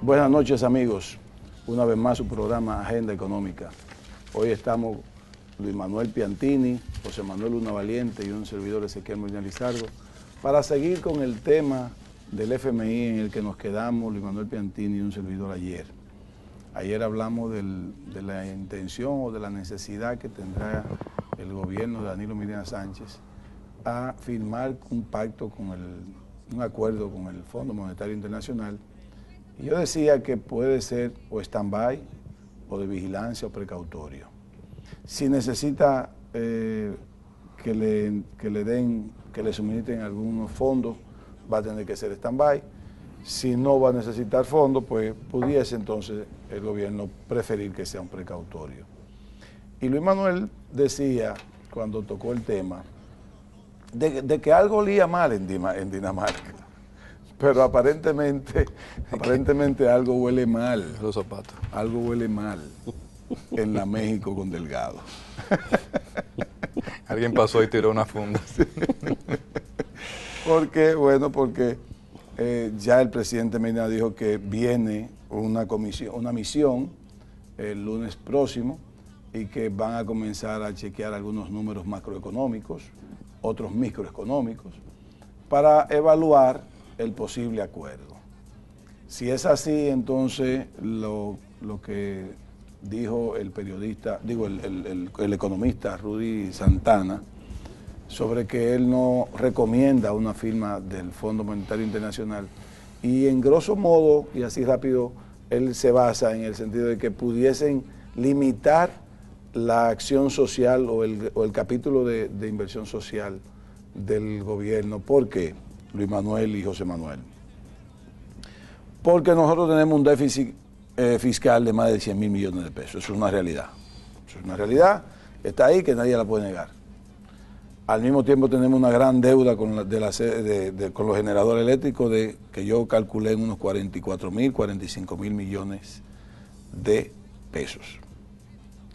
Buenas noches, amigos. Una vez más su programa Agenda Económica. Hoy estamos Luis Manuel Piantini, José Manuel Luna Valiente y un servidor Ezequiel Molina Lizardo para seguir con el tema del FMI en el que nos quedamos Luis Manuel Piantini y un servidor ayer. Ayer hablamos de la intención o de la necesidad que tendrá el gobierno de Danilo Medina Sánchez a firmar un pacto con un acuerdo con el Fondo Monetario Internacional. Y yo decía que puede ser o stand-by o de vigilancia o precautorio. Si necesita que le suministren algunos fondos, va a tener que ser stand-by. Si no va a necesitar fondos, pues pudiese entonces el gobierno preferir que sea un precautorio. Y Luis Manuel decía, cuando tocó el tema, de que algo olía mal en Dinamarca. Pero aparentemente algo huele mal. Los zapatos. Algo huele mal en la México con Delgado. Alguien pasó y tiró una funda. Porque ya el presidente Medina dijo que viene una misión el lunes próximo y que van a comenzar a chequear algunos números macroeconómicos, otros microeconómicos, para evaluar el posible acuerdo. Si es así, entonces lo que dijo el periodista, el economista Rudy Santana, sobre que él no recomienda una firma del Fondo Monetario Internacional, y en grosso modo, y así rápido, él se basa en el sentido de que pudiesen limitar la acción social o el capítulo de inversión social del gobierno. ¿Por qué, Luis Manuel y José Manuel? Porque nosotros tenemos un déficit fiscal de más de 100 mil millones de pesos. Eso es una realidad. Eso es una realidad, está ahí, que nadie la puede negar. Al mismo tiempo tenemos una gran deuda con los generadores eléctricos que yo calculé en unos 44 mil, 45 mil millones de pesos.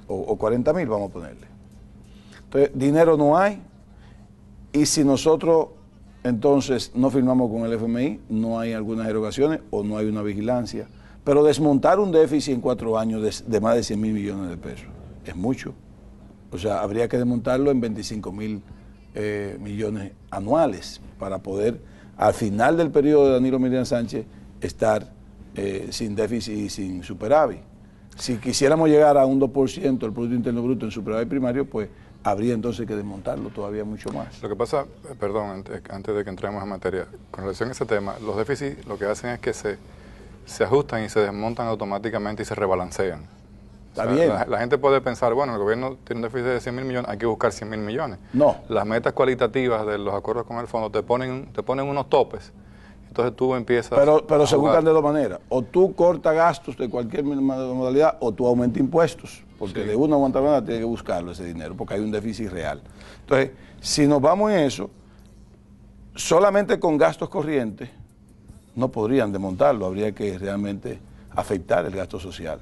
O 40 mil, vamos a ponerle. Entonces, dinero no hay, y si nosotros entonces no firmamos con el FMI, no hay algunas erogaciones o no hay una vigilancia. Pero desmontar un déficit en 4 años de más de 100 mil millones de pesos es mucho. O sea, habría que desmontarlo en 25 mil millones anuales para poder, al final del periodo de Danilo Medina Sánchez, estar sin déficit y sin superávit. Si quisiéramos llegar a un 2% del Producto Interno Bruto en superávit primario, pues habría entonces que desmontarlo todavía mucho más. Lo que pasa, perdón, antes de que entremos en materia, con relación a ese tema, los déficits lo que hacen es que se ajustan y se desmontan automáticamente y se rebalancean. Está bien. La gente puede pensar, bueno, el gobierno tiene un déficit de 100 mil millones, hay que buscar 100 mil millones. No. Las metas cualitativas de los acuerdos con el fondo te ponen unos topes. Entonces tú empiezas pero se buscan de dos maneras. O tú cortas gastos de cualquier modalidad o tú aumentas impuestos. Porque de una u otra manera tienes que buscarlo ese dinero, porque hay un déficit real. Entonces, si nos vamos en eso, solamente con gastos corrientes no podrían desmontarlo, habría que realmente afectar el gasto social.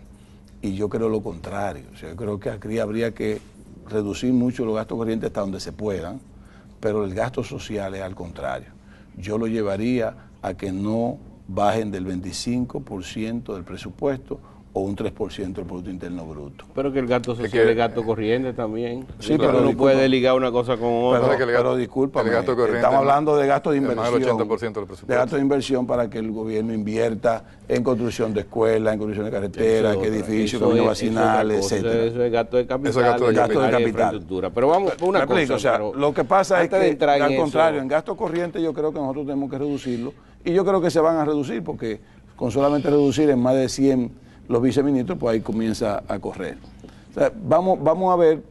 Y yo creo lo contrario. O sea, yo creo que aquí habría que reducir mucho los gastos corrientes hasta donde se puedan, pero el gasto social es al contrario. Yo lo llevaría a que no bajen del 25% del presupuesto o un 3% del Producto Interno Bruto. Pero que el gasto social es gasto corriente también. Sí, pero no puede ligar una cosa con otra. Pero discúlpame, estamos hablando de gasto de inversión. Más del 80% del presupuesto. De gasto de inversión para que el gobierno invierta en construcción de escuelas, en construcción de carreteras, edificios, caminos vacinales, etcétera. Eso es gasto de capital. Eso es gasto de capital. Pero vamos, una cosa. O sea, lo que pasa es que, al contrario, en gasto corriente yo creo que nosotros tenemos que reducirlo, y yo creo que se van a reducir, porque con solamente reducir en más de 100 los viceministros, pues ahí comienza a correr. O sea, vamos a ver,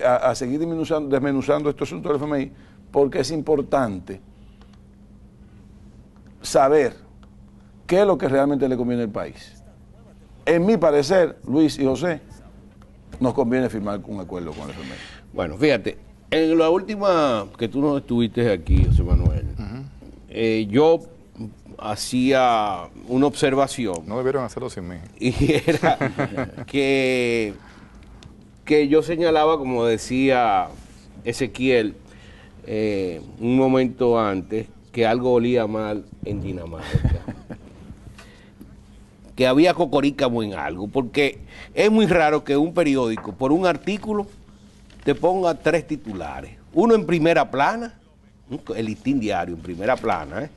a seguir desmenuzando estos asuntos del FMI, porque es importante saber qué es lo que realmente le conviene al país. En mi parecer, Luis y José, nos conviene firmar un acuerdo con el FMI. Bueno, fíjate, en la última que tú no estuviste aquí, José Manuel, yo hacía una observación. No debieron hacerlo sin mí. Y era que yo señalaba, como decía Ezequiel un momento antes, que algo olía mal en Dinamarca. que había cocorícamo en algo, porque es muy raro que un periódico, por un artículo, te ponga 3 titulares. Uno en primera plana, el Listín Diario en primera plana,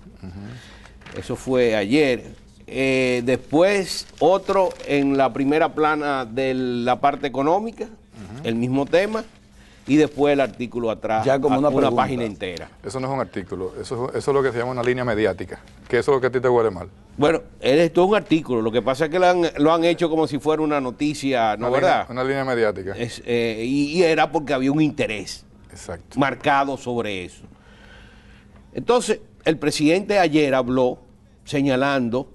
eso fue ayer. Después otro en la primera plana de la parte económica, el mismo tema, y después el artículo atrás, ya como una página entera. Eso no es un artículo, eso es lo que se llama una línea mediática, que eso es lo que a ti te huele mal. Bueno, esto es un artículo, lo que pasa es que lo han hecho como si fuera una noticia, ¿no, verdad? Una línea mediática. Y era porque había un interés marcado sobre eso. Entonces, el presidente ayer habló señalando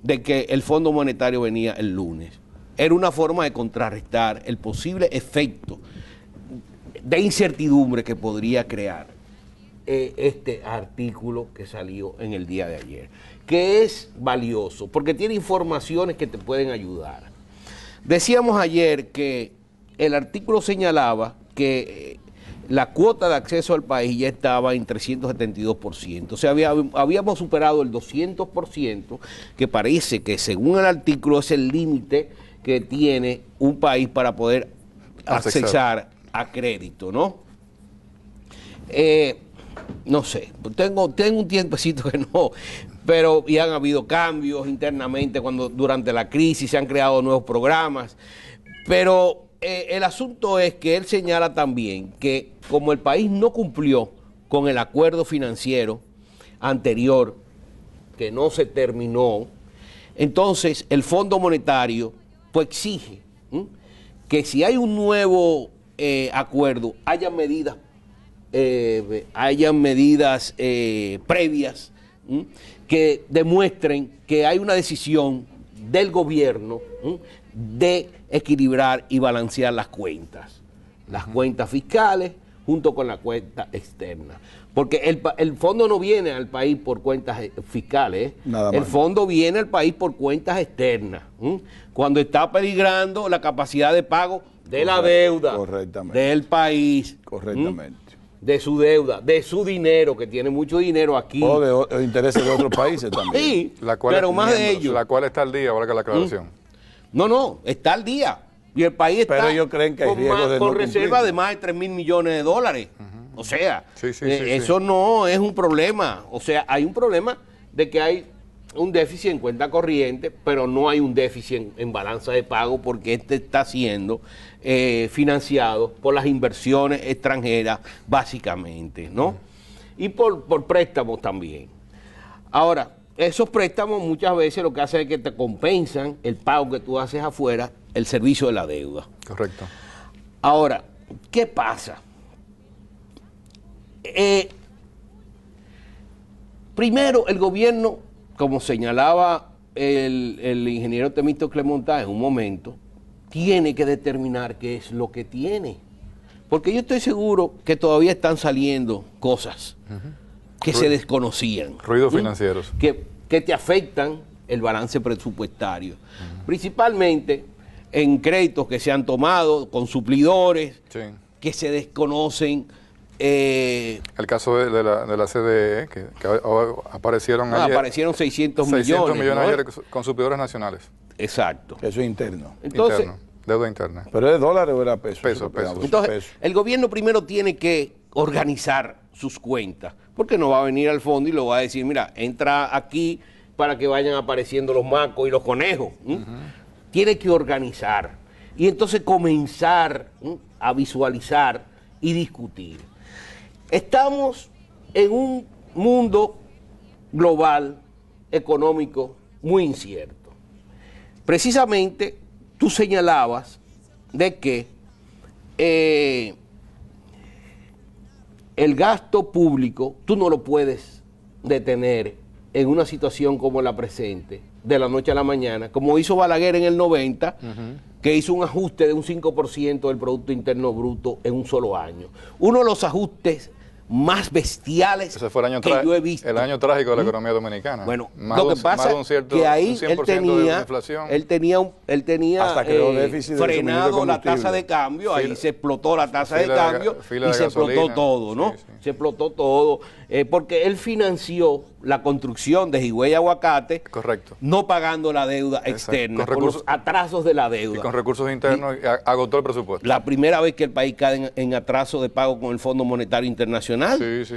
de que el Fondo Monetario venía el lunes. Era una forma de contrarrestar el posible efecto de incertidumbre que podría crear este artículo que salió en el día de ayer, que es valioso porque tiene informaciones que te pueden ayudar. Decíamos ayer que el artículo señalaba que la cuota de acceso al país ya estaba en 372%, o sea, habíamos superado el 200%, que parece que según el artículo es el límite que tiene un país para poder accesar a crédito, ¿no? No sé, tengo un tiempecito que no, pero ya han habido cambios internamente durante la crisis se han creado nuevos programas, pero el asunto es que él señala también que como el país no cumplió con el acuerdo financiero anterior, que no se terminó, entonces el Fondo Monetario pues exige que si hay un nuevo acuerdo, haya medidas previas que demuestren que hay una decisión del gobierno de equilibrar y balancear las cuentas fiscales junto con la cuenta externa. Porque el fondo no viene al país por cuentas fiscales, el fondo viene al país por cuentas externas, cuando está peligrando la capacidad de pago de la deuda del país. Correctamente. De su deuda, de su dinero, que tiene mucho dinero aquí. O de intereses de otros países también. Sí, pero más de ellos. La cual está al día, ahora que la aclaración. No, está al día. Y el país está pero ellos creen que hay riesgo de con no reserva de más de 3.000 millones de dólares. O sea, eso sí. no es un problema. O sea, hay un problema de que hay un déficit en cuenta corriente, pero no hay un déficit en balanza de pago porque este está siendo financiado por las inversiones extranjeras, básicamente, ¿no? Y por préstamos también. Ahora, esos préstamos muchas veces lo que hacen es que te compensan el pago que tú haces afuera, el servicio de la deuda. Correcto. Ahora, ¿qué pasa? Primero, el gobierno, como señalaba el ingeniero Temístocles Montá en un momento, tiene que determinar qué es lo que tiene. Porque yo estoy seguro que todavía están saliendo cosas que se desconocían. Ruidos financieros. Que te afectan el balance presupuestario. Principalmente en créditos que se han tomado con suplidores, que se desconocen. El caso de la CDE, que aparecieron ayer. Aparecieron 600 millones. ¿no? ayer con suplidores nacionales. Exacto. Eso es interno. Entonces, deuda interna. ¿Pero es dólares o era peso? Peso. Entonces, el gobierno primero tiene que organizar sus cuentas, porque no va a venir al fondo y lo va a decir, mira, entra aquí para que vayan apareciendo los macos y los conejos. Tiene que organizar y entonces comenzar a visualizar y discutir. Estamos en un mundo global, económico, muy incierto. Precisamente, tú señalabas de que el gasto público tú no lo puedes detener en una situación como la presente, de la noche a la mañana, como hizo Balaguer en el 90, que hizo un ajuste de un 5% del Producto Interno Bruto en un solo año. Uno de los ajustes más bestiales Ese fue el año que yo he visto. El año trágico de la economía dominicana. Bueno, más lo que pasa es que ahí él tenía hasta creó déficit de frenado la combustible. tasa de cambio, ahí se explotó la tasa de cambio y se explotó todo, ¿no? Sí. Se explotó todo, porque él financió la construcción de Higüey Aguacate, correcto, no pagando la deuda externa, con los atrasos de la deuda. Y con recursos internos agotó el presupuesto. La primera vez que el país cae en atraso de pago con el Fondo Monetario Internacional. Sí.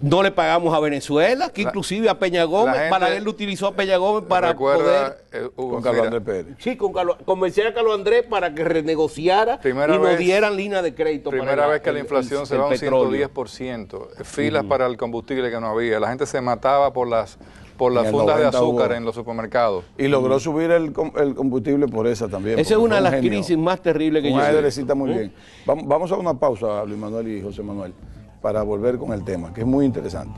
No le pagamos a Venezuela, que inclusive a Peña Gómez, Balaguer lo utilizó a Peña Gómez para poder... con Carlos Andrés Pérez. Sí, convencer a Carlos Andrés para que renegociara y nos dieran línea de crédito. Primera vez que la inflación se va a un 110%, filas para el combustible que no había, la gente se mataba por las fundas de azúcar en los supermercados. Y logró subir el combustible por esa también. Esa es una de las crisis más terribles que yo he visto. Muy bien. Vamos a una pausa, Luis Manuel y José Manuel, para volver con el tema, que es muy interesante.